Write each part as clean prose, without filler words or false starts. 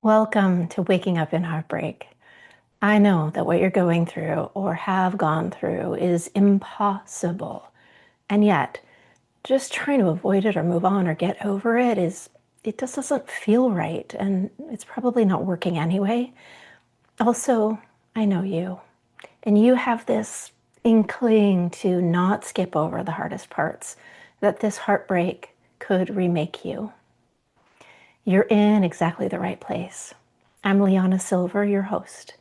Welcome to Waking Up in Heartbreak. I know that what you're going through or have gone through is impossible. And yet, just trying to avoid it or move on or get over it just doesn't feel right. And it's probably not working anyway. Also, I know you. And you have this inkling to not skip over the hardest parts, that this heartbreak could remake you. You're in exactly the right place. I'm LiYana Silver, your host.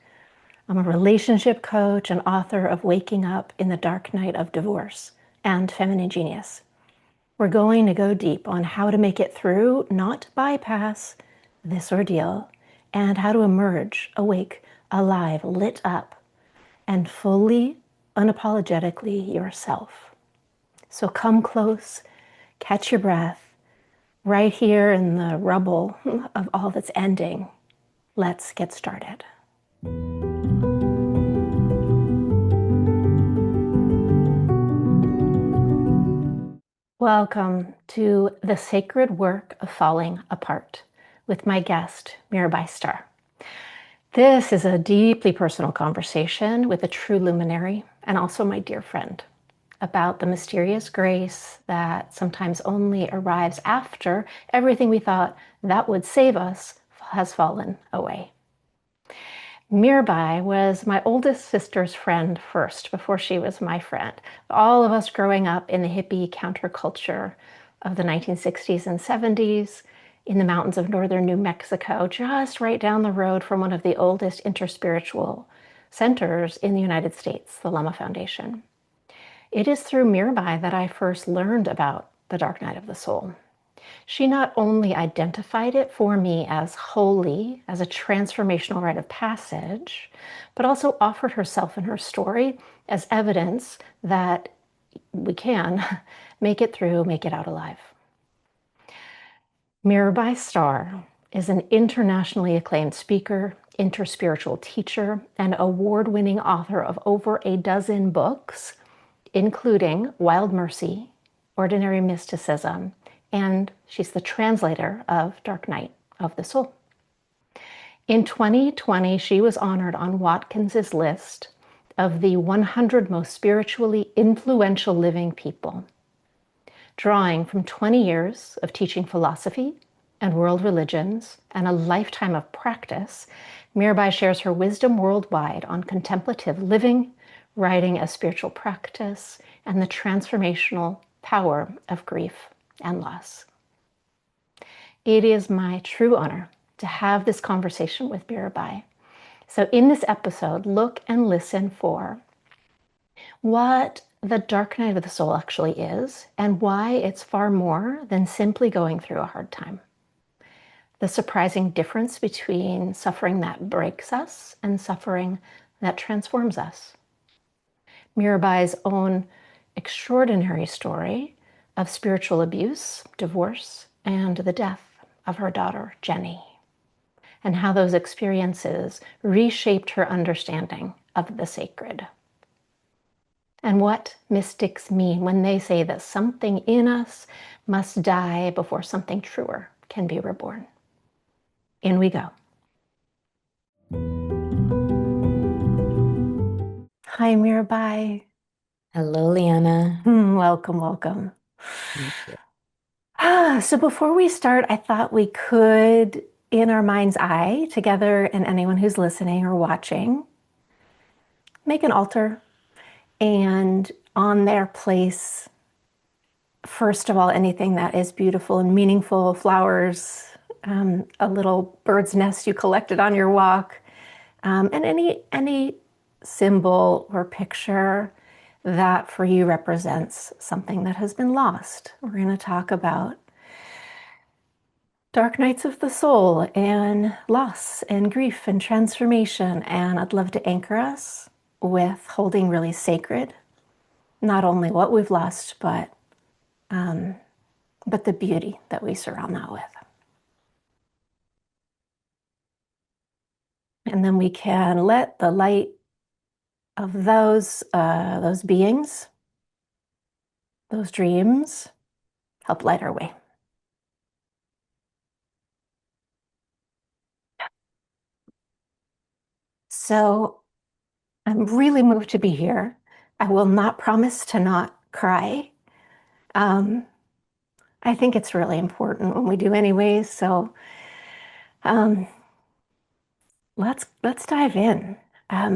I'm a relationship coach and author of Waking Up in the Dark Night of Divorce and Feminine Genius. We're going to go deep on how to make it through, not bypass, this ordeal, and how to emerge awake, alive, lit up, and fully, unapologetically yourself. So come close, catch your breath, right here in the rubble of all that's ending. Let's get started. Welcome to the sacred work of falling apart with my guest, Mirabai Starr. This is a deeply personal conversation with a true luminary and also my dear friend about the mysterious grace that sometimes only arrives after everything we thought that would save us has fallen away. Mirabai was my oldest sister's friend first, before she was my friend. All of us growing up in the hippie counterculture of the 1960s and 70s in the mountains of northern New Mexico, just right down the road from one of the oldest interspiritual centers in the United States, the Lama Foundation. It is through Mirabai that I first learned about the dark night of the soul. She not only identified it for me as holy, as a transformational rite of passage, but also offered herself and her story as evidence that we can make it through, make it out alive. Mirabai Starr is an internationally acclaimed speaker, interspiritual teacher, and award-winning author of over a dozen books, including Wild Mercy, Ordinary Mysticism, and she's the translator of Dark Night of the Soul. In 2020, she was honored on Watkins's list of the 100 most spiritually influential living people. Drawing from 20 years of teaching philosophy and world religions and a lifetime of practice, Mirabai shares her wisdom worldwide on contemplative living, writing a spiritual practice, and the transformational power of grief and loss. It is my true honor to have this conversation with Mirabai. So in this episode, look and listen for what the dark night of the soul actually is and why it's far more than simply going through a hard time. The surprising difference between suffering that breaks us and suffering that transforms us. Mirabai's own extraordinary story of spiritual abuse, divorce, and the death of her daughter, Jenny, and how those experiences reshaped her understanding of the sacred. And what mystics mean when they say that something in us must die before something truer can be reborn. In we go. Hi, Mirabai. Hello, LiYana. Welcome, welcome. Thank you. So before we start, I thought we could, in our mind's eye, together, and anyone who's listening or watching, make an altar and on their place, first of all, anything that is beautiful and meaningful, flowers, a little bird's nest you collected on your walk, and any symbol or picture that for you represents something that has been lost. We're going to talk about dark nights of the soul and loss and grief and transformation. And I'd love to anchor us with holding really sacred, not only what we've lost, but the beauty that we surround that with. And then we can let the light of those beings, those dreams, help light our way. So I'm really moved to be here. I will not promise to not cry. Um, I think it's really important when we do anyways. So um, let's dive in.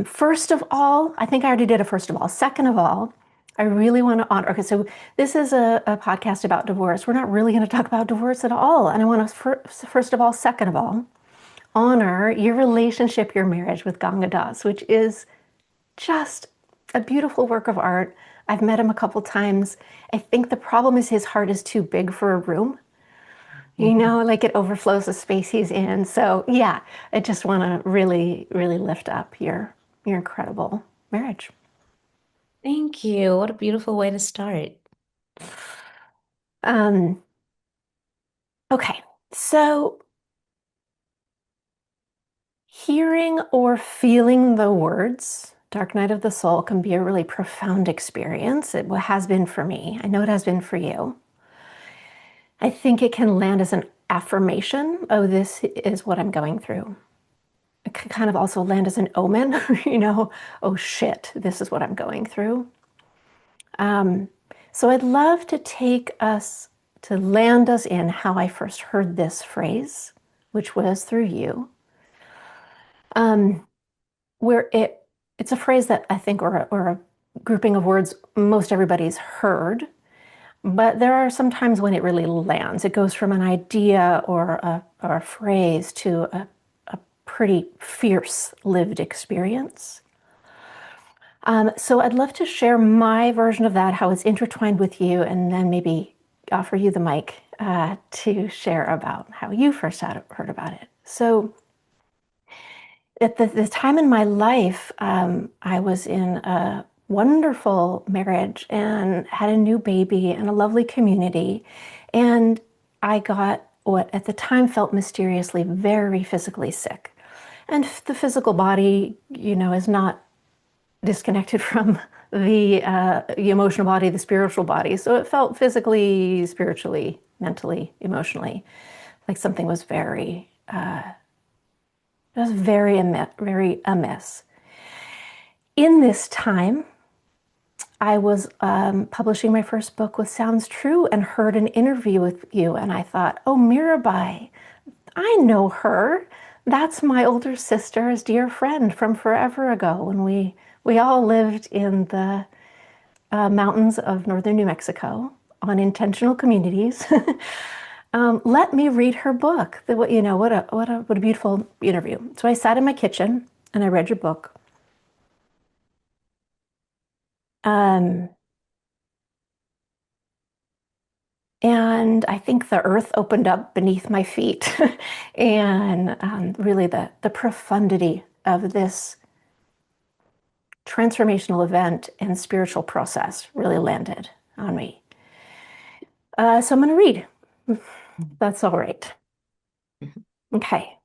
First of all, I think I already did a first of all. Second of all, I really want to honor. Okay, so this is a podcast about divorce. We're not really going to talk about divorce at all. And I want to first of all, second of all, honor your relationship, your marriage with Ganga Das, which is just a beautiful work of art. I've met him a couple times. I think the problem is his heart is too big for a room. Like it overflows the space he's in. So yeah, I just want to really, really lift up your incredible marriage. Thank you. What a beautiful way to start. Um, okay, so hearing or feeling the words Dark Night of the Soul can be a really profound experience. It has been for me. I know it has been for you. I think it can land as an affirmation. Oh, this is what I'm going through. It can kind of also land as an omen, oh shit, this is what I'm going through. So I'd love to take us to land us in how I first heard this phrase, which was through you, where it's a phrase that I think, or a grouping of words most everybody's heard, but there are some times when it really lands. It goes from an idea or a phrase to a pretty fierce lived experience. So I'd love to share my version of that, how it's intertwined with you, and then maybe offer you the mic to share about how you first heard about it. So at the time in my life, I was in a wonderful marriage and had a new baby and a lovely community. And I got what at the time felt mysteriously very physically sick. And the physical body, is not disconnected from the emotional body, the spiritual body. So it felt physically, spiritually, mentally, emotionally, like something was very amiss. In this time, I was publishing my first book with Sounds True and heard an interview with you, and I thought, oh, Mirabai, I know her. That's my older sister's dear friend from forever ago when we all lived in the mountains of northern New Mexico on intentional communities. Let me read her book. What a beautiful interview. So I sat in my kitchen and I read your book. Um, and I think the earth opened up beneath my feet, and really the profundity of this transformational event and spiritual process really landed on me. So I'm going to read. That's all right. Okay.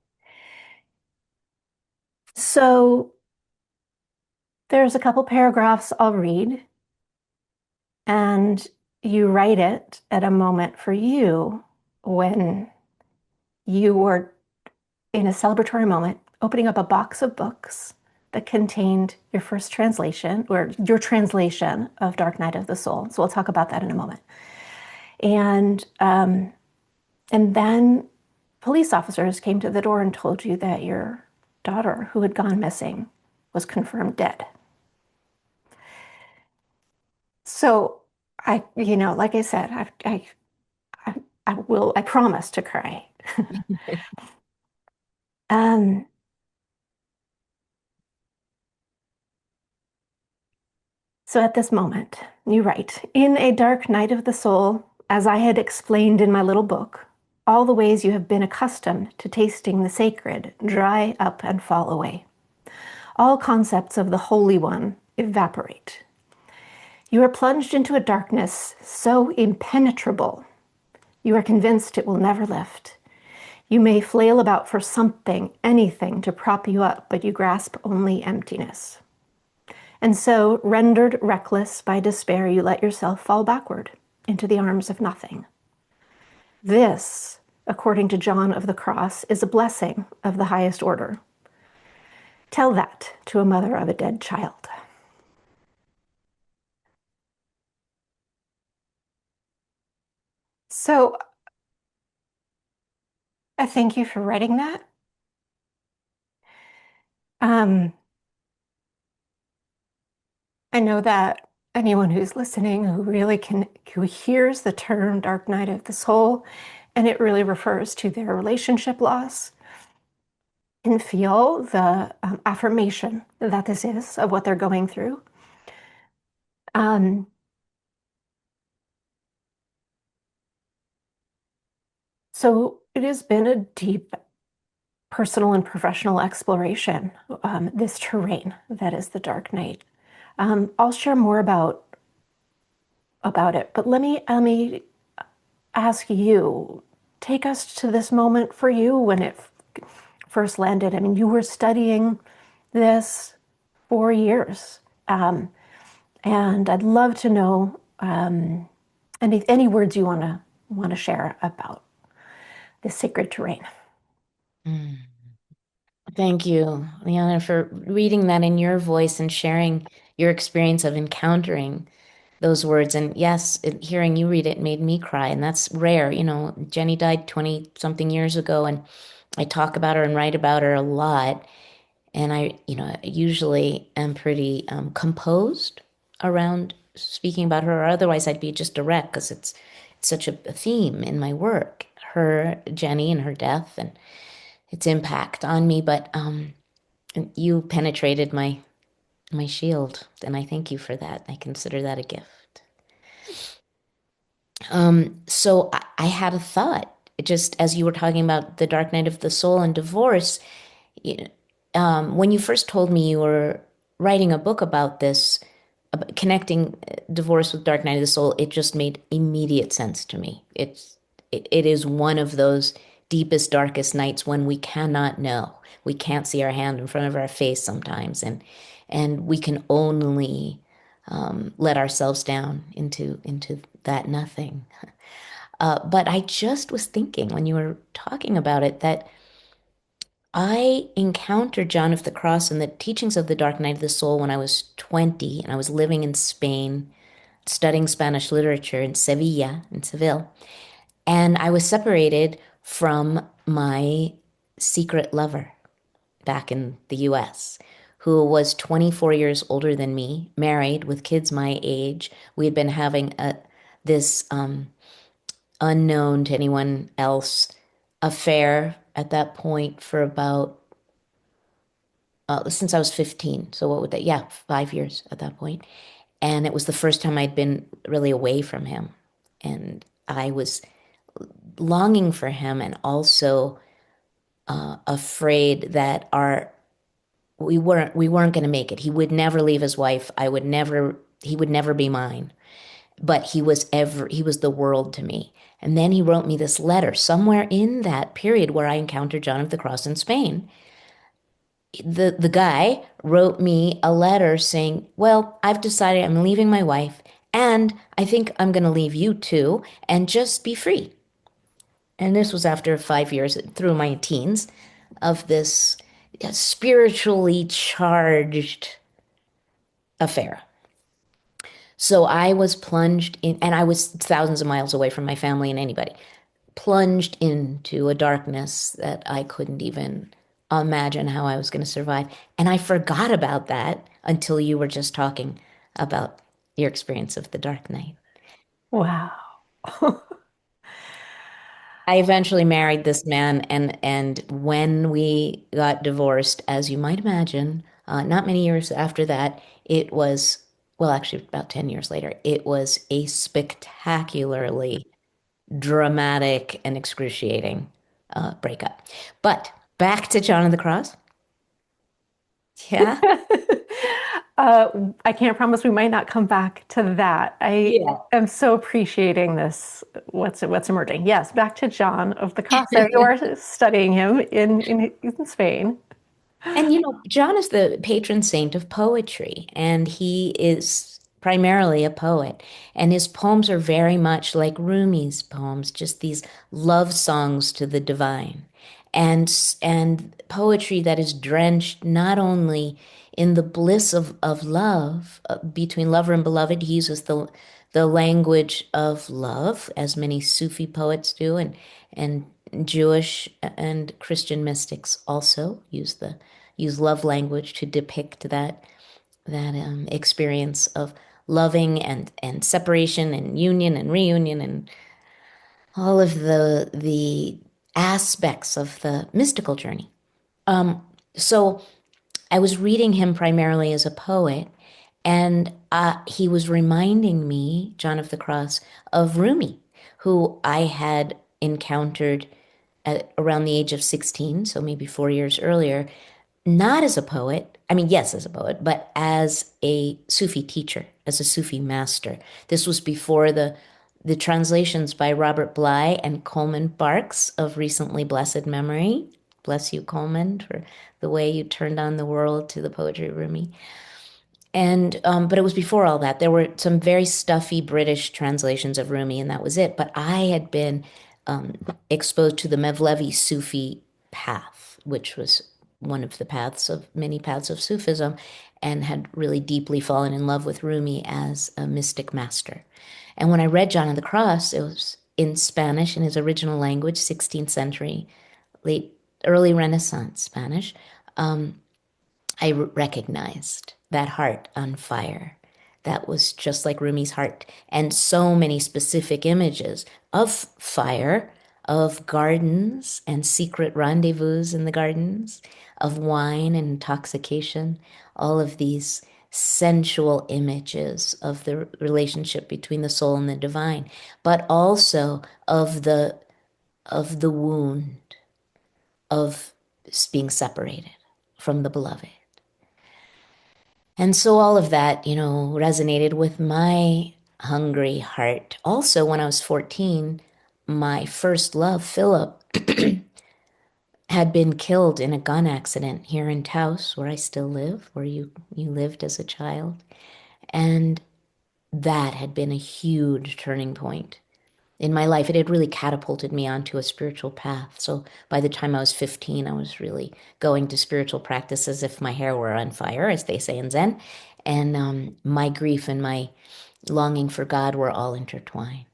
So there's a couple paragraphs I'll read, and you write it at a moment for you when you were in a celebratory moment, opening up a box of books that contained your first translation or your translation of Dark Night of the Soul. So we'll talk about that in a moment. And then police officers came to the door and told you that your daughter, who had gone missing, was confirmed dead. So like I said, I promise to cry. Um, so at this moment, you write, in a dark night of the soul, as I had explained in my little book, all the ways you have been accustomed to tasting the sacred dry up and fall away. All concepts of the Holy One evaporate. You are plunged into a darkness so impenetrable, you are convinced it will never lift. You may flail about for something, anything to prop you up, but you grasp only emptiness. And so, rendered reckless by despair, you let yourself fall backward into the arms of nothing. This, according to John of the Cross, is a blessing of the highest order. Tell that to a mother of a dead child. So I thank you for writing that. Um, I know that anyone who's listening who hears the term dark night of the soul, and it really refers to their relationship loss, can feel the affirmation that this is of what they're going through. Um, so it has been a deep personal and professional exploration, this terrain that is the dark night. I'll share more about it, but let me ask you, take us to this moment for you when it first landed. I mean, you were studying this for years, and I'd love to know any words you want to share about this sacred terrain. Mm. Thank you, LiYana, for reading that in your voice and sharing your experience of encountering those words. And yes, hearing you read it made me cry, and that's rare. Jenny died 20 something years ago, and I talk about her and write about her a lot. And I usually am pretty composed around speaking about her, or otherwise I'd be just direct because it's such a theme in my work, her, Jenny, and her death and its impact on me. But you penetrated my shield, and I thank you for that. I consider that a gift. So I had a thought just as you were talking about the dark night of the soul and divorce. You when you first told me you were writing a book about this, connecting divorce with Dark Night of the Soul, it just made immediate sense to me. It is one of those deepest, darkest nights when we cannot know. We can't see our hand in front of our face sometimes, and we can only let ourselves down into that nothing. But I just was thinking when you were talking about it that I encountered John of the Cross and the teachings of the Dark Night of the Soul when I was 20 and I was living in Spain, studying Spanish literature in Seville. And I was separated from my secret lover back in the US, who was 24 years older than me, married with kids my age. We had been having this unknown to anyone else affair at that point for about since I was 15. So what would that? Yeah, 5 years at that point. And it was the first time I'd been really away from him. And I was longing for him and also afraid that our we weren't going to make it. He would never leave his wife. He would never be mine. But he was the world to me. And then he wrote me this letter somewhere in that period where I encountered John of the Cross in Spain. The guy wrote me a letter saying, "Well, I've decided I'm leaving my wife, and I think I'm going to leave you too, and just be free." And this was after 5 years through my teens of this spiritually charged affair. So I was plunged in, and I was thousands of miles away from my family and anybody, plunged into a darkness that I couldn't even imagine how I was going to survive. And I forgot about that until you were just talking about your experience of the dark night. Wow. I eventually married this man, and when we got divorced, as you might imagine, not many years after that, it was, well, actually about 10 years later, it was a spectacularly dramatic and excruciating breakup. But back to John of the Cross. Yeah. I can't promise we might not come back to that. I Yeah. am so appreciating this, what's emerging. Yes, back to John of the Cross. There you are studying him in Spain. And John is the patron saint of poetry, and he is primarily a poet. And his poems are very much like Rumi's poems, just these love songs to the divine. and poetry that is drenched not only in the bliss of love between lover and beloved. He uses the language of love, as many Sufi poets do, and Jewish and Christian mystics also use love language to depict that experience of loving and separation and union and reunion and all of the aspects of the mystical journey. So I was reading him primarily as a poet, and he was reminding me, John of the Cross, of Rumi, who I had encountered at around the age of 16, so maybe 4 years earlier, not as a poet. I mean, yes, as a poet, but as a Sufi teacher, as a Sufi master. This was before the translations by Robert Bly and Coleman Barks of recently blessed memory. Bless you, Coleman, for the way you turned on the world to the poetry of Rumi. And but it was before all that. There were some very stuffy British translations of Rumi, and that was it. But I had been exposed to the Mevlevi Sufi path, which was one of the paths of many paths of Sufism, and had really deeply fallen in love with Rumi as a mystic master. And when I read John of the Cross, it was in Spanish in his original language, 16th century, late early Renaissance Spanish. I recognized that heart on fire. That was just like Rumi's heart. And so many specific images of fire, of gardens and secret rendezvous in the gardens, of wine and intoxication, all of these sensual images of the relationship between the soul and the divine, but also of the wound of being separated from the beloved. And so all of that, resonated with my hungry heart. Also, when I was 14, my first love, Philip, had been killed in a gun accident here in Taos, where I still live, where you lived as a child. And that had been a huge turning point in my life. It had really catapulted me onto a spiritual path. So by the time I was 15, I was really going to spiritual practice as if my hair were on fire, as they say in Zen. And my grief and my longing for God were all intertwined.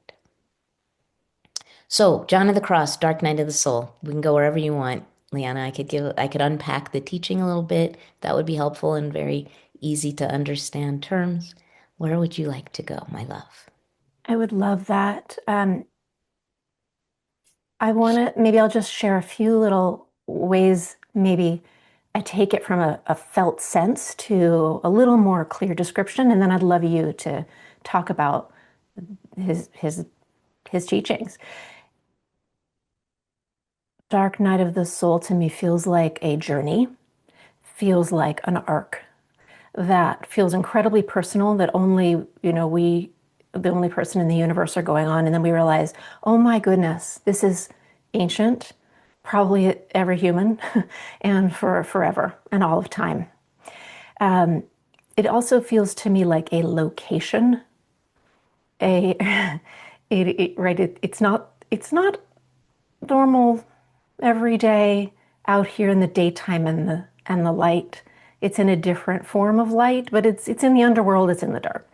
So, John of the Cross, Dark Night of the Soul. We can go wherever you want, LiYana. I could unpack the teaching a little bit. That would be helpful in very easy to understand terms. Where would you like to go, my love? I would love that. Maybe I'll just share a few little ways, maybe I take it from a felt sense to a little more clear description, and then I'd love you to talk about his teachings. Dark Night of the Soul to me feels like a journey, feels like an arc that feels incredibly personal, that only, the only person in the universe are going on. And then we realize, oh my goodness, this is ancient, probably every human, and for forever and all of time. It also feels to me like a location, right? It's not normal every day out here in the daytime and the light. It's in a different form of light, but it's in the underworld, it's in the dark.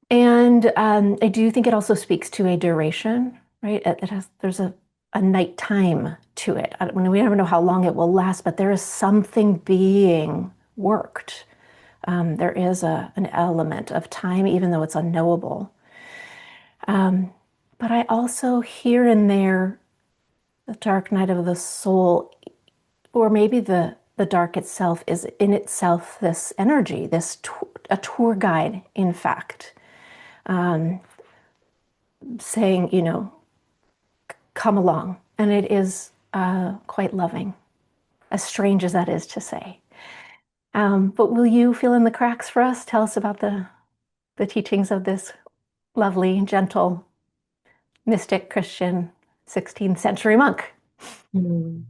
And I do think it also speaks to a duration, right? There's a nighttime to it. We never know how long it will last, but there is something being worked. There is an element of time, even though it's unknowable. But I also here and there, the dark night of the soul, or maybe the dark itself is in itself this energy, a tour guide, in fact, saying, come along. And it is quite loving, as strange as that is to say. But will you fill in the cracks for us? Tell us about the teachings of this lovely, gentle, mystic Christian 16th century monk. Mm.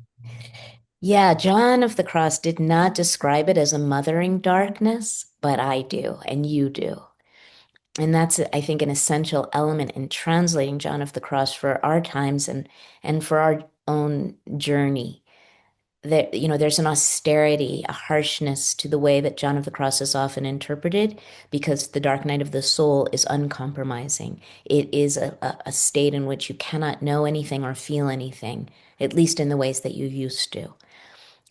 Yeah, John of the Cross did not describe it as a mothering darkness, but I do, and you do. And that's, I think, an essential element in translating John of the Cross for our times and for our own journey. There's an austerity, a harshness to the way that John of the Cross is often interpreted because the dark night of the soul is uncompromising. It is a state in which you cannot know anything or feel anything, at least in the ways that you used to.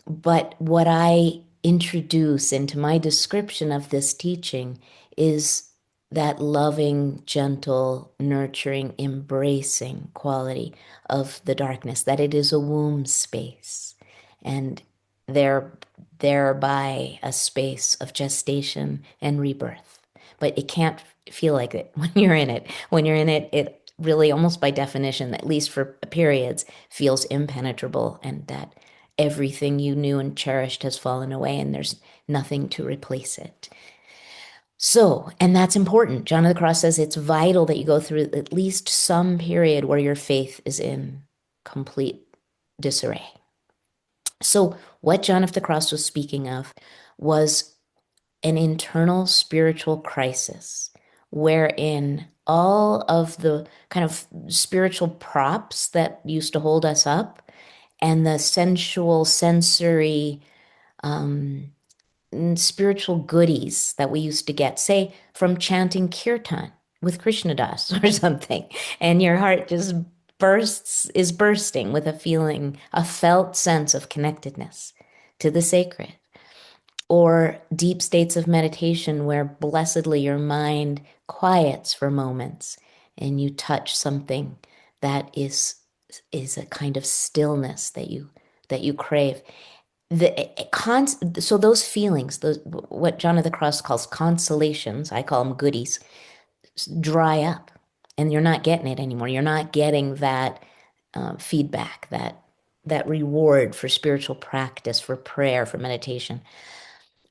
But what I introduce into my description of this teaching is that loving, gentle, nurturing, embracing quality of the darkness, that it is a womb space and thereby a space of gestation and rebirth. But it can't feel like it when you're in it. When you're in it, it really, almost by definition, at least for periods, feels impenetrable, and that everything you knew and cherished has fallen away and there's nothing to replace it. So, and that's important. John of the Cross says it's vital that you go through at least some period where your faith is in complete disarray. So, what John of the Cross was speaking of was an internal spiritual crisis wherein all of the kind of spiritual props that used to hold us up and the sensual, sensory, spiritual goodies that we used to get, say, from chanting kirtan with Krishnadas or something, and your heart just is bursting with a feeling, a felt sense of connectedness to the sacred, or deep states of meditation where blessedly your mind quiets for moments and you touch something that is a kind of stillness that you crave. So those feelings, what John of the Cross calls consolations, I call them goodies, dry up, and you're not getting it anymore. You're not getting that feedback, that reward for spiritual practice, for prayer, for meditation.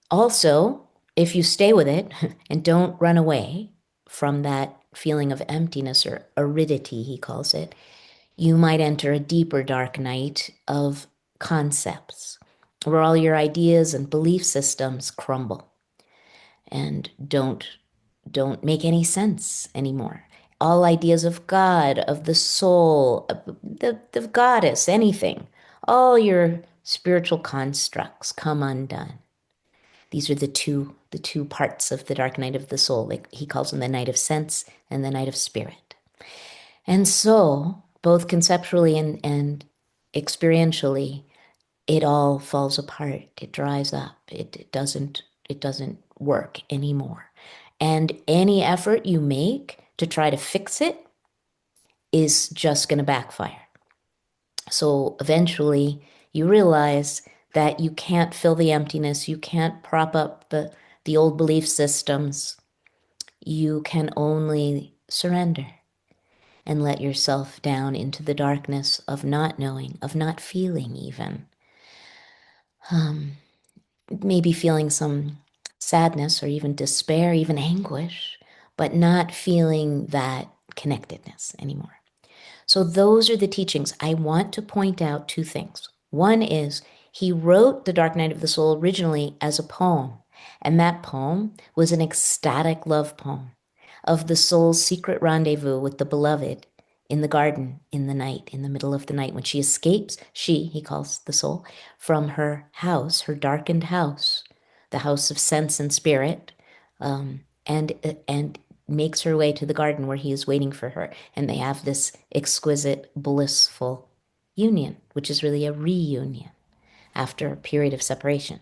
Also, if you stay with it and don't run away from that feeling of emptiness or aridity, he calls it, you might enter a deeper dark night of concepts where all your ideas and belief systems crumble and don't make any sense anymore. All ideas of God, of the soul, of the goddess, anything, all your spiritual constructs come undone. These are the two parts of the dark night of the soul. Like he calls them the night of sense and the night of spirit. And so, both conceptually and experientially, it all falls apart. It dries up. It doesn't work anymore. And any effort you make to try to fix it is just going to backfire. So eventually you realize that you can't fill the emptiness. You can't prop up the old belief systems. You can only surrender and let yourself down into the darkness of not knowing, of not feeling even. Maybe feeling some sadness or even despair, even anguish, but not feeling that connectedness anymore. So those are the teachings. I want to point out two things. One is he wrote The Dark Night of the Soul originally as a poem, and that poem was an ecstatic love poem of the soul's secret rendezvous with the beloved in the garden in the night, in the middle of the night, when she escapes, he calls the soul, from her house, her darkened house, the house of sense and spirit, and makes her way to the garden where he is waiting for her. And they have this exquisite, blissful union, which is really a reunion after a period of separation.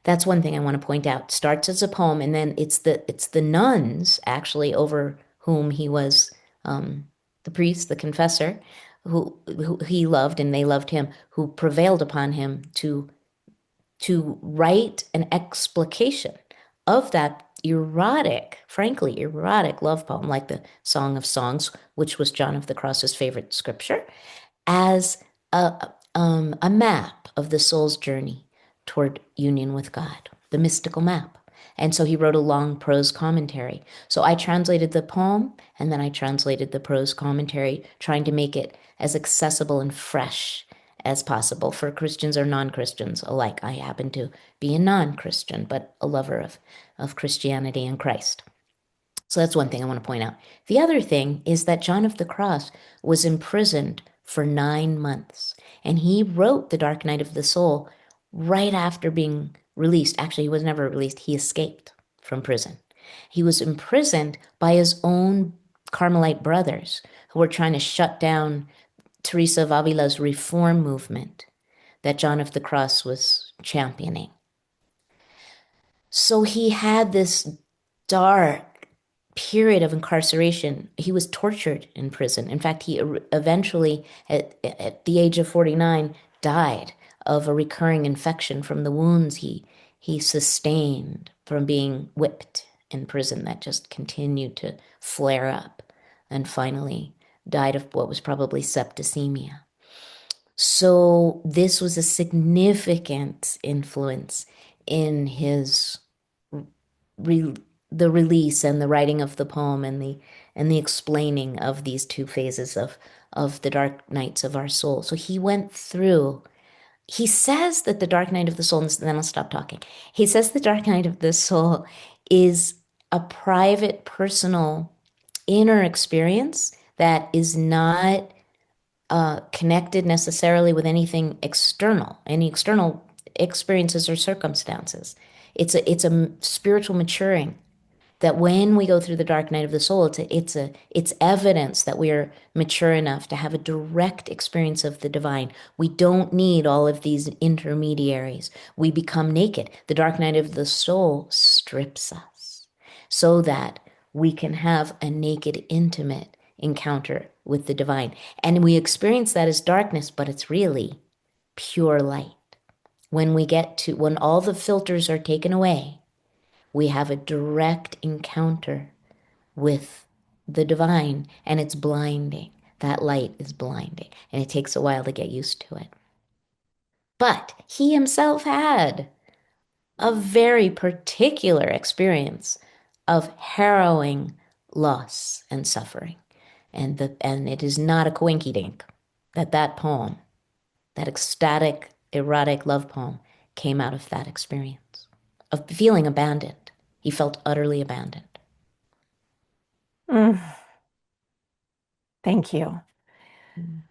That's one thing I want to point out. Starts as a poem, and then it's the nuns actually over whom he was the priest, the confessor, who he loved and they loved him, who prevailed upon him to write an explication of that frankly erotic love poem, like the Song of Songs, which was John of the Cross's favorite scripture, as a map of the soul's journey toward union with God, the mystical map. And so he wrote a long prose commentary. So I translated the poem and then I translated the prose commentary, trying to make it as accessible and fresh as possible for Christians or non-Christians alike. I happen to be a non-Christian, but a lover of Christianity and Christ. So that's one thing I want to point out. The other thing is that John of the Cross was imprisoned for 9 months. And he wrote The Dark Night of the Soul right after being released. Actually, he was never released. He escaped from prison. He was imprisoned by his own Carmelite brothers who were trying to shut down Teresa of Avila's reform movement that John of the Cross was championing. So he had this dark period of incarceration. He was tortured in prison. In fact, he eventually, at the age of 49, died of a recurring infection from the wounds he sustained from being whipped in prison that just continued to flare up, and finally died of what was probably septicemia. So this was a significant influence in his re the release and the writing of the poem and the explaining of these two phases of the dark nights of our soul. So he went through. He says that the dark night of the soul, and then I'll stop talking. He says the dark night of the soul is a private, personal, inner experience that is not connected necessarily with anything external, any external experiences or circumstances. It's a spiritual maturing that when we go through the dark night of the soul, it's evidence that we are mature enough to have a direct experience of the divine. We don't need all of these intermediaries. We become naked. The dark night of the soul strips us so that we can have a naked, intimate encounter with the divine. And we experience that as darkness, but it's really pure light. When all the filters are taken away, we have a direct encounter with the divine, and it's blinding. That light is blinding, and it takes a while to get used to it. But he himself had a very particular experience of harrowing loss and suffering. And it is not a coinky dink that poem, that ecstatic, erotic love poem, came out of that experience of feeling abandoned. He felt utterly abandoned. Mm, thank you. Mm.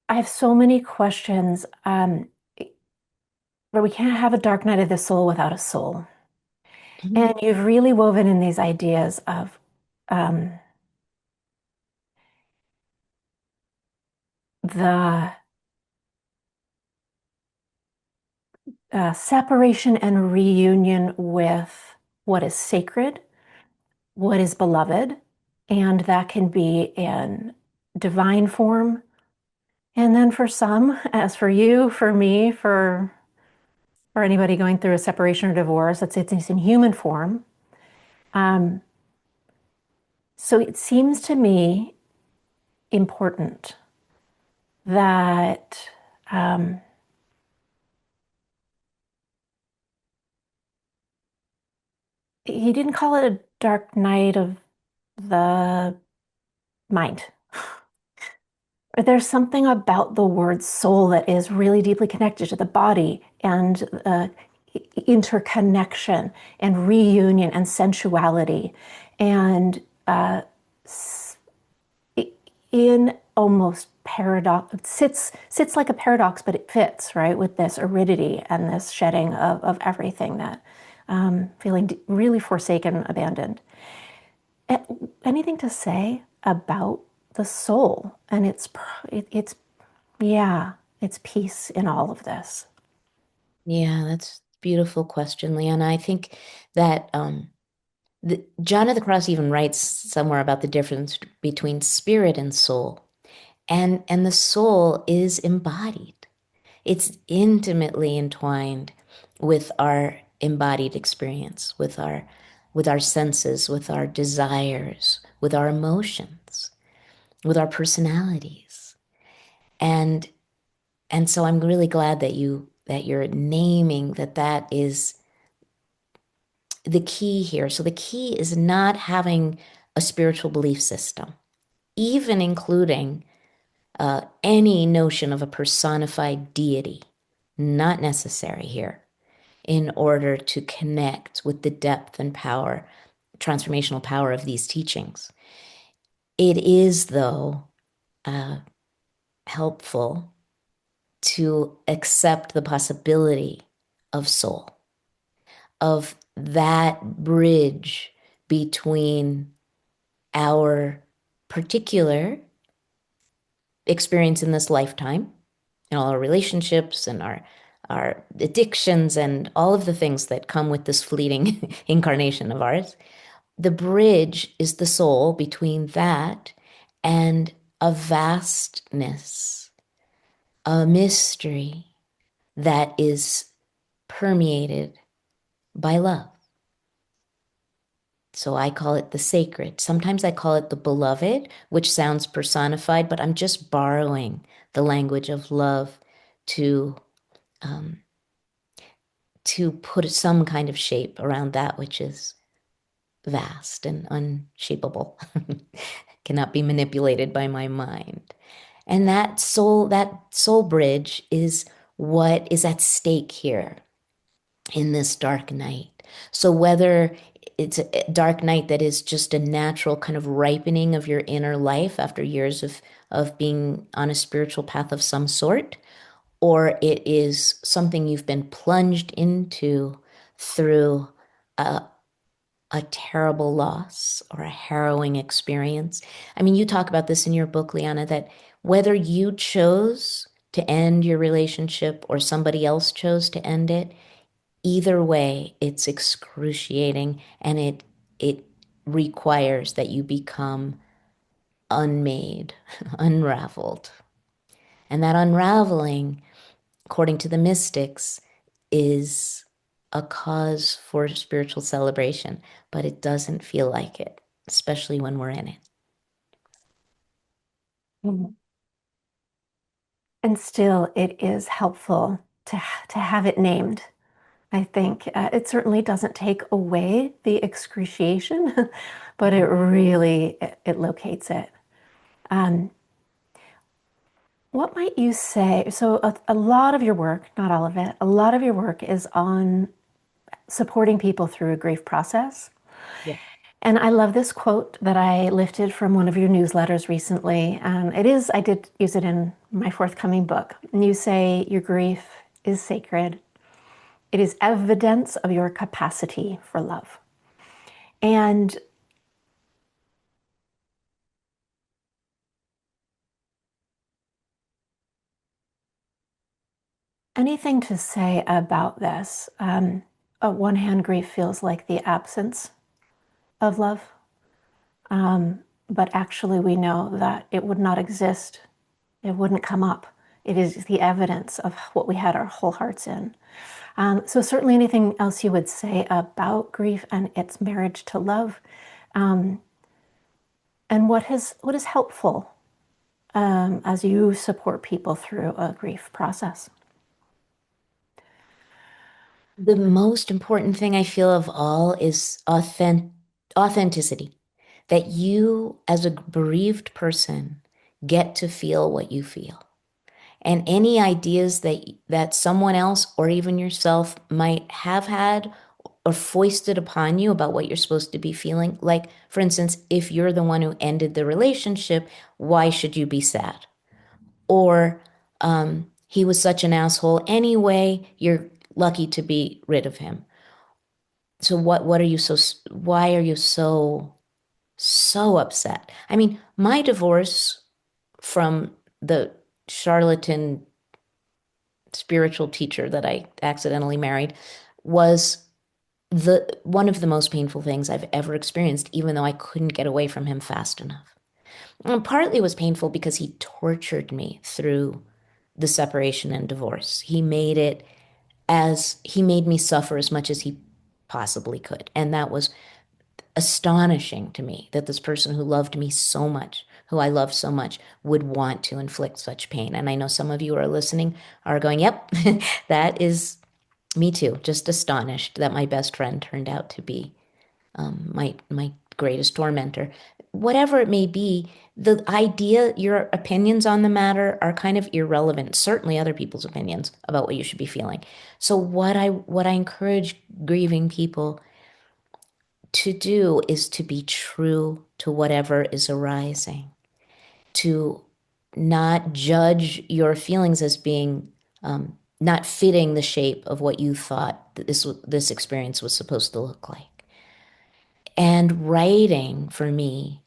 I have so many questions, but we can't have a dark night of the soul without a soul. And you've really woven in these ideas of um, the separation and reunion with what is sacred, what is beloved, and that can be in divine form. And then for some, as for you, for me, for anybody going through a separation or divorce, it's in human form. Um, so it seems to me important that he didn't call it a dark night of the mind. But there's something about the word soul that is really deeply connected to the body and interconnection and reunion and sensuality. And in almost paradox, sits like a paradox, but it fits, right, with this aridity and this shedding of everything, that feeling really forsaken, abandoned. Anything to say about the soul and its yeah, its peace in all of this? Yeah, that's a beautiful question, LiYana. I think that John of the Cross even writes somewhere about the difference between spirit and soul. And the soul is embodied. It's intimately entwined with our embodied experience, with our senses, with our desires, with our emotions, with our personalities. And and so I'm really glad that you're naming that is the key here. So the key is not having a spiritual belief system, even including any notion of a personified deity, not necessary here in order to connect with the depth and power transformational power of these teachings. It is, though, uh, helpful to accept the possibility of soul, of that bridge between our particular experience in this lifetime and all our relationships and our addictions and all of the things that come with this fleeting incarnation of ours. The bridge is the soul between that and a vastness, a mystery that is permeated by love. So I call it the sacred. Sometimes I call it the beloved, which sounds personified, but I'm just borrowing the language of love to um, to put some kind of shape around that which is vast and unshapable, cannot be manipulated by my mind. And that soul bridge is what is at stake here in this dark night. So whether it's a dark night that is just a natural kind of ripening of your inner life after years of being on a spiritual path of some sort, or it is something you've been plunged into through a terrible loss or a harrowing experience. I mean, you talk about this in your book, LiYana, that whether you chose to end your relationship or somebody else chose to end it, either way, it's excruciating, and it requires that you become unmade, unraveled. And that unraveling, according to the mystics, is a cause for spiritual celebration, but it doesn't feel like it, especially when we're in it. Mhm. And still, it is helpful to have it named. I think it certainly doesn't take away the excruciation, but it really it locates it. Um, what might you say? So a lot of your work, not all of it, a lot of your work is on supporting people through a grief process. Yeah. And I love this quote that I lifted from one of your newsletters recently. I did use it in my forthcoming book. And you say, your grief is sacred. It is evidence of your capacity for love. And anything to say about this? On one hand, grief feels like the absence of love. But actually, we know that it would not exist. It wouldn't come up. It is the evidence of what we had our whole hearts in. So certainly anything else you would say about grief and its marriage to love, and what is helpful as you support people through a grief process? The most important thing I feel of all is authenticity. That you, as a bereaved person, get to feel what you feel. And any ideas that someone else or even yourself might have had or foisted upon you about what you're supposed to be feeling. Like, for instance, if you're the one who ended the relationship, why should you be sad? Or he was such an asshole anyway, you're lucky to be rid of him. So what are you so why are you so upset? I mean, my divorce from the charlatan spiritual teacher that I accidentally married was the one of the most painful things I've ever experienced, even though I couldn't get away from him fast enough. And partly it was painful because he tortured me through the separation and divorce. He made me suffer as much as he possibly could. And that was astonishing to me that this person who loved me so much, who I loved so much, would want to inflict such pain. And I know some of you who are listening are going, yep, that is me too. Just astonished that my best friend turned out to be my greatest tormentor. Whatever it may be, the idea, your opinions on the matter are kind of irrelevant. Certainly other people's opinions about what you should be feeling. So what I encourage grieving people to do is to be true to whatever is arising, to not judge your feelings as being not fitting the shape of what you thought that this experience was supposed to look like. And writing for me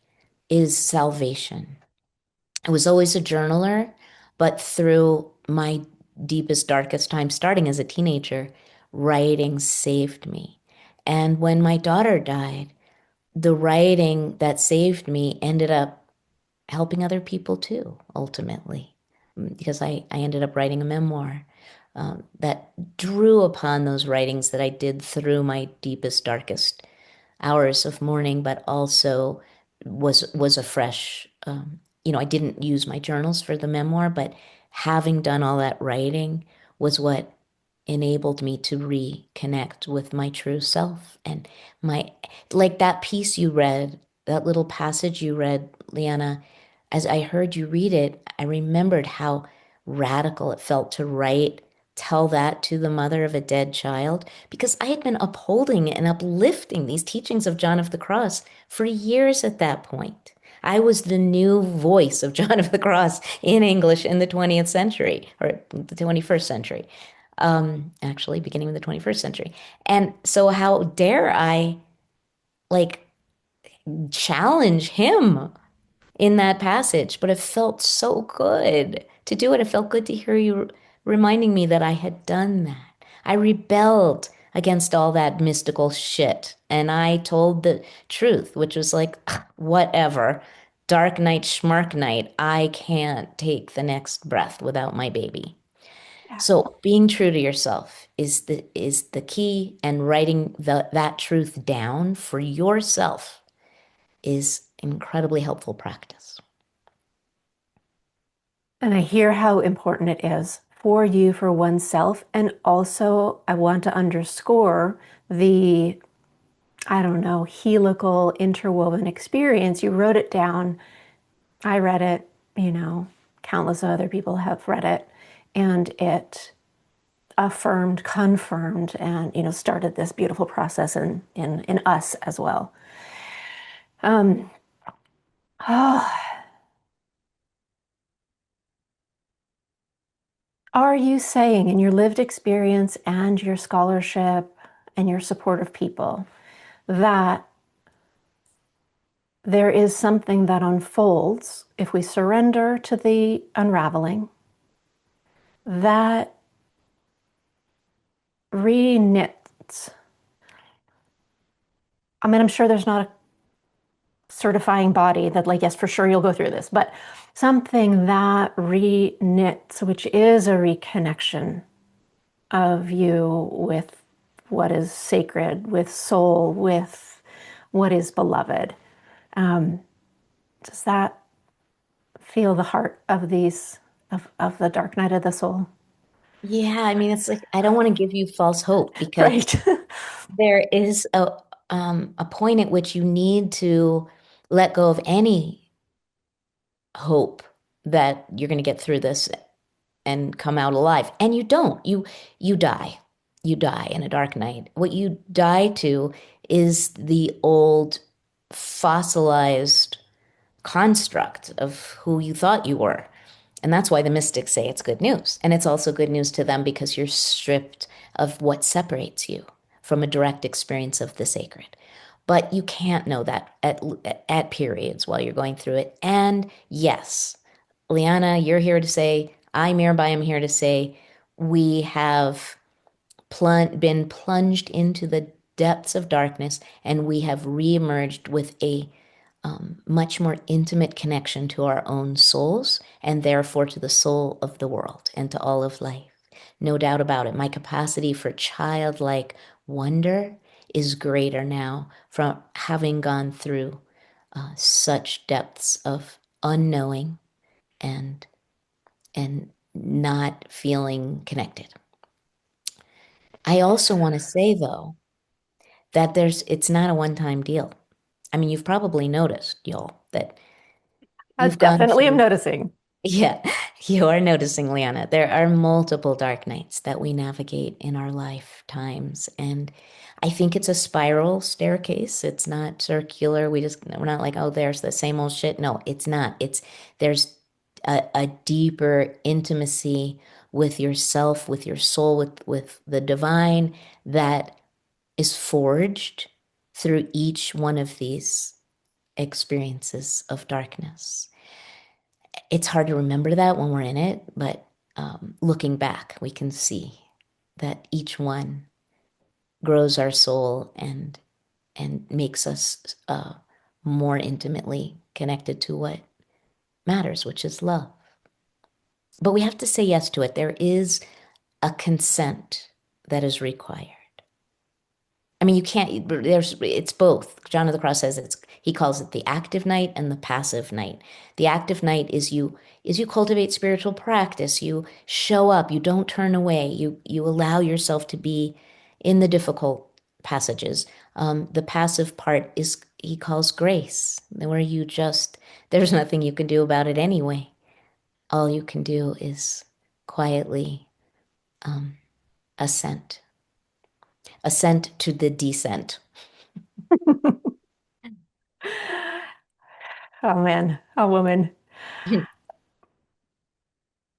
is salvation. I was always a journaler, but through my deepest, darkest time, starting as a teenager, writing saved me. And when my daughter died, the writing that saved me ended up helping other people too, ultimately, because I ended up writing a memoir that drew upon those writings that I did through my deepest, darkest hours of mourning, but also was a fresh. I didn't use my journals for the memoir, but having done all that writing was what enabled me to reconnect with my true self and my like that piece you read, that little passage you read, LiYana. As I heard you read it, I remembered how radical it felt to tell that to the mother of a dead child, because I had been upholding and uplifting these teachings of John of the Cross for years at that point. I was the new voice of John of the Cross in English in the 20th century or the 21st century, actually, beginning of the 21st century. And so, how dare I like challenge him in that passage? But it felt so good to do it. It felt good to hear you reminding me that I had done that. I rebelled against all that mystical shit. And I told the truth, which was like, whatever. Dark night, schmark night. I can't take the next breath without my baby. Yeah. So being true to yourself is the key, and writing that truth down for yourself is incredibly helpful practice. And I hear how important it is for you, for oneself. And also, I want to underscore the, I don't know, helical interwoven experience. You wrote it down. I read it, countless other people have read it. And it affirmed, confirmed, and, started this beautiful process in us as well. Oh, are you saying in your lived experience and your scholarship and your support of people that there is something that unfolds if we surrender to the unraveling that reknits? I mean, I'm sure there's not a certifying body that, like, yes, for sure you'll go through this, but something that reknits, which is a reconnection of you with what is sacred, with soul, with what is beloved. Does that feel the heart of these, of the dark night of the soul? Yeah, I mean, it's like I don't want to give you false hope, because Right. there is a point at which you need to let go of any hope that you're going to get through this and come out alive. And you don't. You die. You die in a dark night. What you die to is the old fossilized construct of who you thought you were. And that's why the mystics say it's good news. And it's also good news to them because you're stripped of what separates you from a direct experience of the sacred. But you can't know that at periods while you're going through it. And yes, LiYana, you're here to say, I, Mirabai, am here to say, we have been plunged into the depths of darkness, and we have reemerged with a much more intimate connection to our own souls, and therefore to the soul of the world and to all of life. No doubt about it. My capacity for childlike wonder is greater now from having gone through such depths of unknowing and and not feeling connected. I also want to say though that it's not a one-time deal. I mean, you've probably noticed, y'all, that I you've gone definitely am through, noticing. yeah, You are noticing, LiYana. There are multiple dark nights that we navigate in our lifetimes. And I think it's a spiral staircase. It's not circular. We're not like, oh, there's the same old shit. No, it's not. There's a deeper intimacy with yourself, with your soul, with the divine that is forged through each one of these experiences of darkness. It's hard to remember that when we're in it, but looking back, we can see that each one grows our soul and makes us more intimately connected to what matters, which is love. But we have to say yes to it. There is a consent that is required. I mean, you can't, it's both. John of the Cross says he calls it the active night and the passive night. The active night is you cultivate spiritual practice. You show up, you don't turn away, you allow yourself to be in the difficult passages. The passive part is, he calls grace, where there's nothing you can do about it anyway. All you can do is quietly assent, assent to the descent. Oh man, a woman.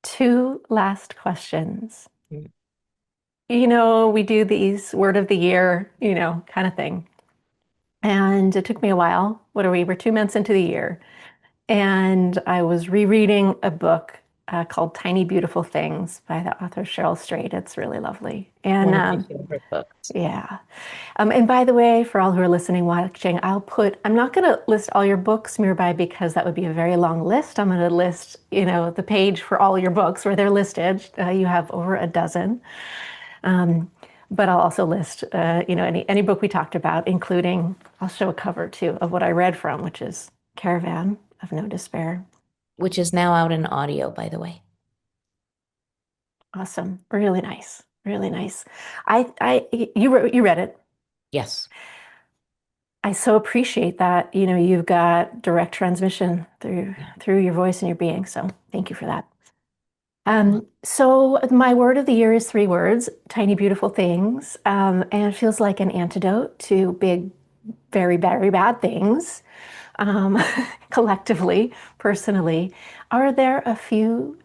Two last questions. We do these word of the year, kind of thing. And it took me a while. What are we? We're 2 months into the year. And I was rereading a book called Tiny Beautiful Things by the author Cheryl Strayed. It's really lovely. And One of my favorite books. yeah. And by the way, for all who are listening, watching, I'm not going to list all your books, Mirabai, because that would be a very long list. I'm going to list, the page for all your books where they're listed. You have over a dozen. But I'll also list, any book we talked about, including, I'll show a cover too of what I read from, which is Caravan of No Despair. Which is now out in audio, by the way. Awesome. Really nice. Really nice. You read it. Yes. I so appreciate that, you've got direct transmission through your voice and your being. So thank you for that. So my word of the year is 3 words, tiny, beautiful things. And it feels like an antidote to big, very, very bad things, collectively, personally. Are there a few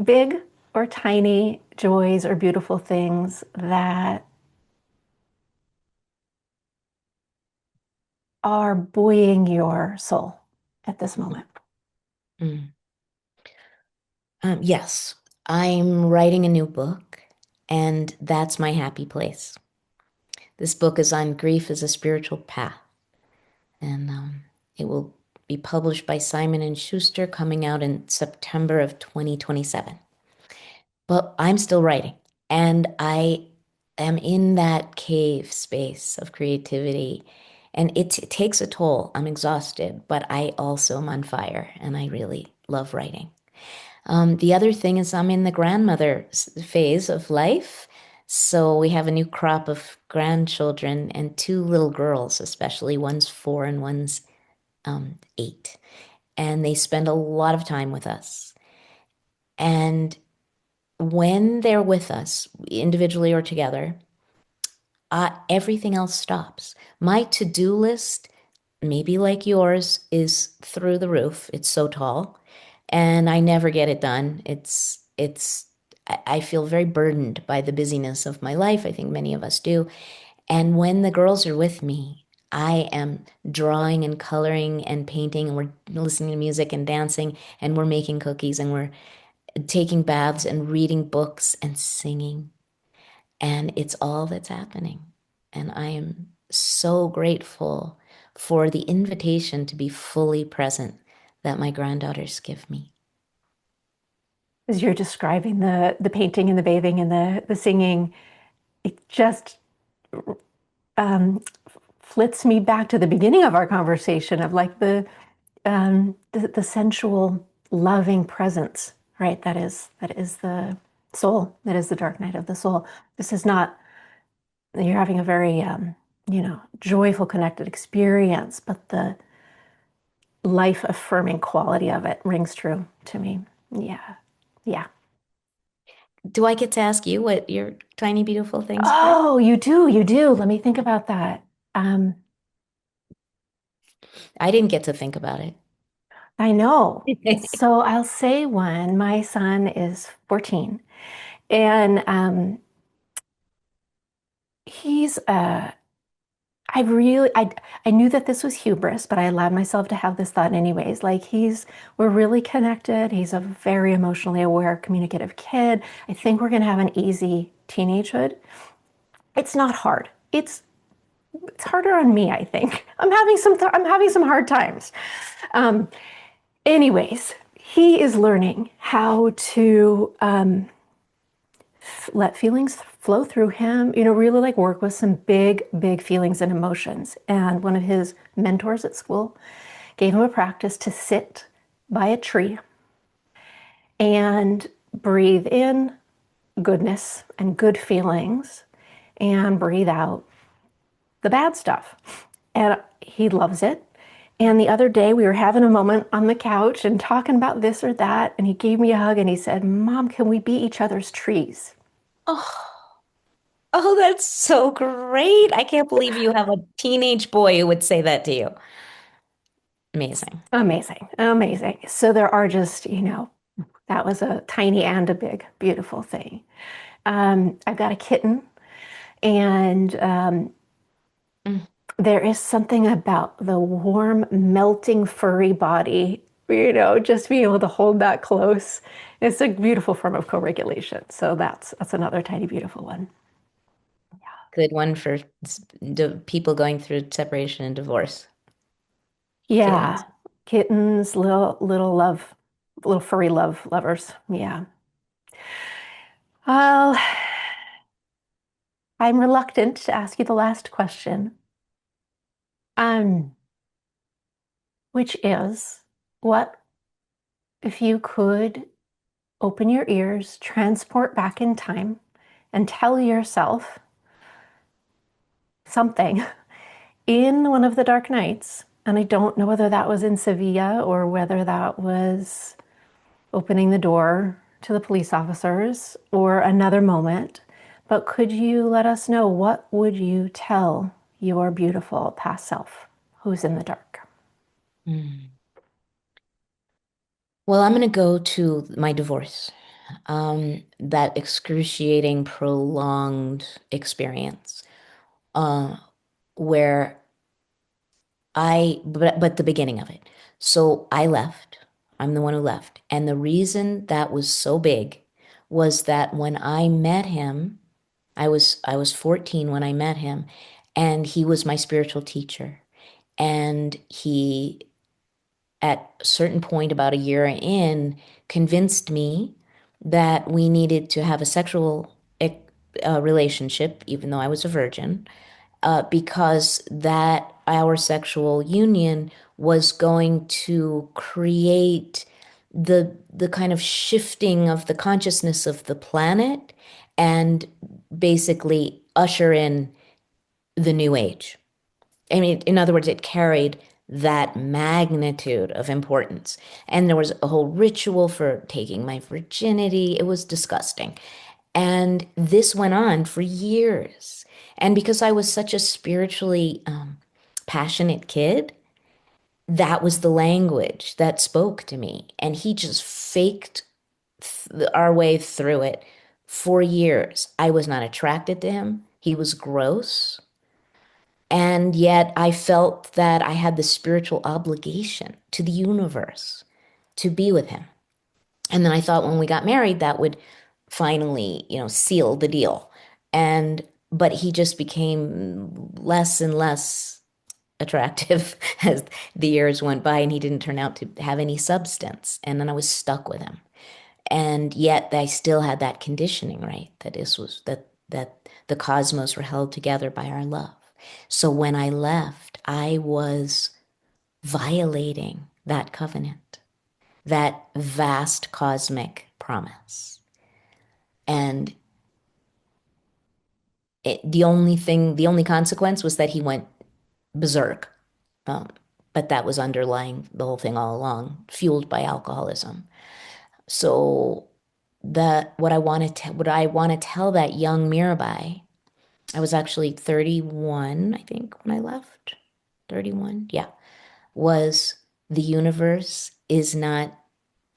big or tiny joys or beautiful things that are buoying your soul at this moment? Mm. Yes, I'm writing a new book, and that's my happy place. This book is on grief as a spiritual path, and it will be published by Simon and Schuster, coming out in September of 2027. But I'm still writing, and I am in that cave space of creativity, and it takes a toll. I'm exhausted, but I also am on fire, and I really love writing. The other thing is I'm in the grandmother phase of life. So we have a new crop of grandchildren and 2 little girls, especially one's 4 and one's 8. And they spend a lot of time with us. And when they're with us, individually or together, everything else stops. My to-do list, maybe like yours, is through the roof. It's so tall, and I never get it done. I feel very burdened by the busyness of my life. I think many of us do. And when the girls are with me, I am drawing and coloring and painting, and we're listening to music and dancing, and we're making cookies, and we're taking baths and reading books and singing. And it's all that's happening. And I am so grateful for the invitation to be fully present that my granddaughters give me. As you're describing the painting and the bathing and the singing, it just flits me back to the beginning of our conversation of like the sensual, loving presence, right? That is the soul. That is the dark night of the soul. This is not, you're having a very joyful, connected experience, but the life affirming quality of it rings true to me. Yeah. Yeah. Do I get to ask you what your tiny, beautiful things are? Oh, you do, you do. Let me think about that. Um, I didn't get to think about it. I know. So I'll say one. My son is 14, and he's I knew that this was hubris, but I allowed myself to have this thought anyways. Like we're really connected. He's a very emotionally aware, communicative kid. I think we're gonna have an easy teenagehood. It's not hard. It's harder on me, I think. I'm having some hard times. Um, anyways, he is learning how to let feelings flow through him, really like work with some big feelings and emotions. And one of his mentors at school gave him a practice to sit by a tree and breathe in goodness and good feelings and breathe out the bad stuff. And he loves it. And the other day we were having a moment on the couch and talking about this or that. And he gave me a hug and he said, Mom, can we be each other's trees? Oh, oh, that's so great. I can't believe you have a teenage boy who would say that to you. Amazing. Amazing, amazing. So there are just, that was a tiny and a big, beautiful thing. I've got a kitten, and Mm. there is something about the warm, melting, furry body, just being able to hold that close. It's a beautiful form of co-regulation. So that's another tiny, beautiful one. Good one for people going through separation and divorce. Yeah, Kittens. kittens, little furry lovers. Yeah. Well, I'm reluctant to ask you the last question, um, which is, what if you could open your ears, transport back in time, and tell yourself something in one of the dark nights? And I don't know whether that was in Sevilla or whether that was opening the door to the police officers or another moment. But could you let us know, what would you tell your beautiful past self who's in the dark? Mm. Well, I'm going to go to my divorce. That excruciating, prolonged experience, uh, where but the beginning of it. So I left. I'm the one who left. And the reason that was so big was that when I met him, I was 14 when I met him, and he was my spiritual teacher. And he, at a certain point, about a year in, convinced me that we needed to have a sexual relationship, even though I was a virgin, because that our sexual union was going to create the kind of shifting of the consciousness of the planet and basically usher in the new age. I mean, in other words, it carried that magnitude of importance. And there was a whole ritual for taking my virginity. It was disgusting. And this went on for years. And because I was such a spiritually passionate kid, that was the language that spoke to me. And he just faked our way through it for years. I was not attracted to him. He was gross. And yet I felt that I had the spiritual obligation to the universe to be with him. And then I thought when we got married, that would finally, seal the deal. But he just became less and less attractive as the years went by, and he didn't turn out to have any substance. And then I was stuck with him. And yet I still had that conditioning, right? That the cosmos were held together by our love. So when I left, I was violating that covenant, that vast cosmic promise. And the only consequence was that he went berserk. Um, but that was underlying the whole thing all along, fueled by alcoholism. So what I want to tell that young Mirabai. I was actually 31, I think, when I left. 31, yeah. Was the universe is not,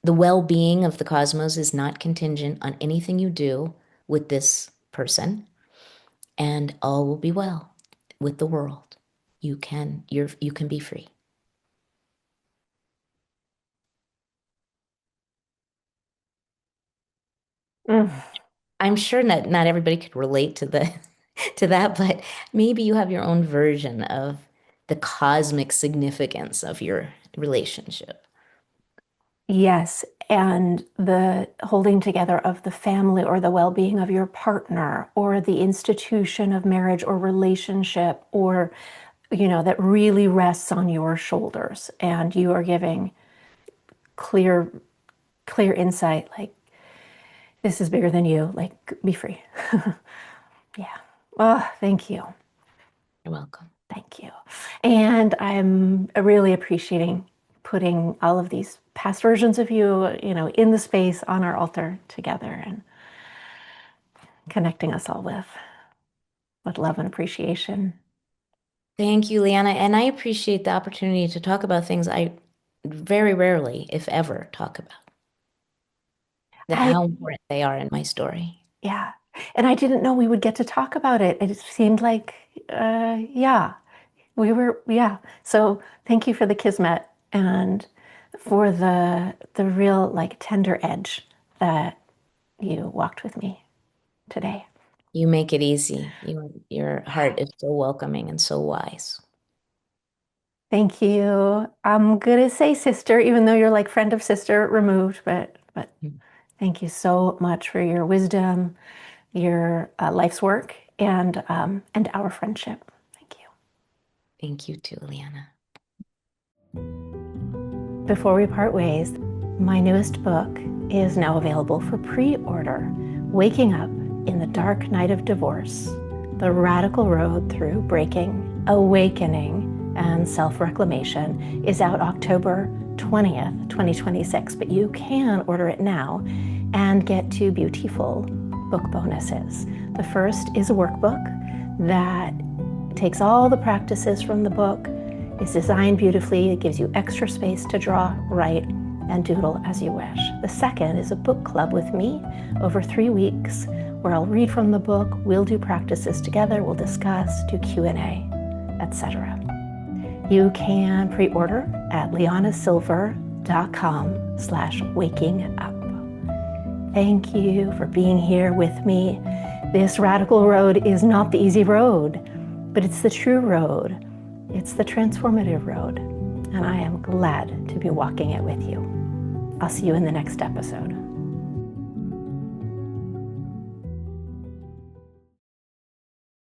the well-being of the cosmos is not contingent on anything you do with this person, and all will be well with the world. You can be free. Mm. I'm sure that not everybody could relate to the to that, but maybe you have your own version of the cosmic significance of your relationship. Yes, and the holding together of the family or the well-being of your partner or the institution of marriage or relationship or that really rests on your shoulders, and you are giving clear insight, like this is bigger than you, like be free. Yeah. Oh, thank you. You're welcome. Thank you. And I'm really appreciating putting all of these past versions of you, in the space on our altar together and connecting us all with love and appreciation. Thank you, LiYana. And I appreciate the opportunity to talk about things I very rarely, if ever, talk about, that I how important they are in my story. Yeah. And I didn't know we would get to talk about it. It seemed like, yeah, yeah. So thank you for the kismet and for the real like tender edge that you walked with me today. You make it easy. Your heart is so welcoming and so wise. Thank you. I'm gonna say sister, even though you're like friend of sister removed, but Mm. thank you so much for your wisdom, your life's work, and our friendship. Thank you. Thank you too, LiYana. Before we part ways, my newest book is now available for pre-order. Waking Up in the Dark Night of Divorce: The Radical Road Through Breaking, Awakening, and Self-Reclamation is out October 20th, 2026, but you can order it now and get two beautiful book bonuses. The first is a workbook that takes all the practices from the book. It's designed beautifully. It gives you extra space to draw, write, and doodle as you wish. The second is a book club with me over 3 weeks, where I'll read from the book, we'll do practices together, we'll discuss, do Q&A, etc. You can pre-order at lianasilver.com/wakingup. Thank you for being here with me. This radical road is not the easy road, but it's the true road. It's the transformative road, and I am glad to be walking it with you. I'll see you in the next episode.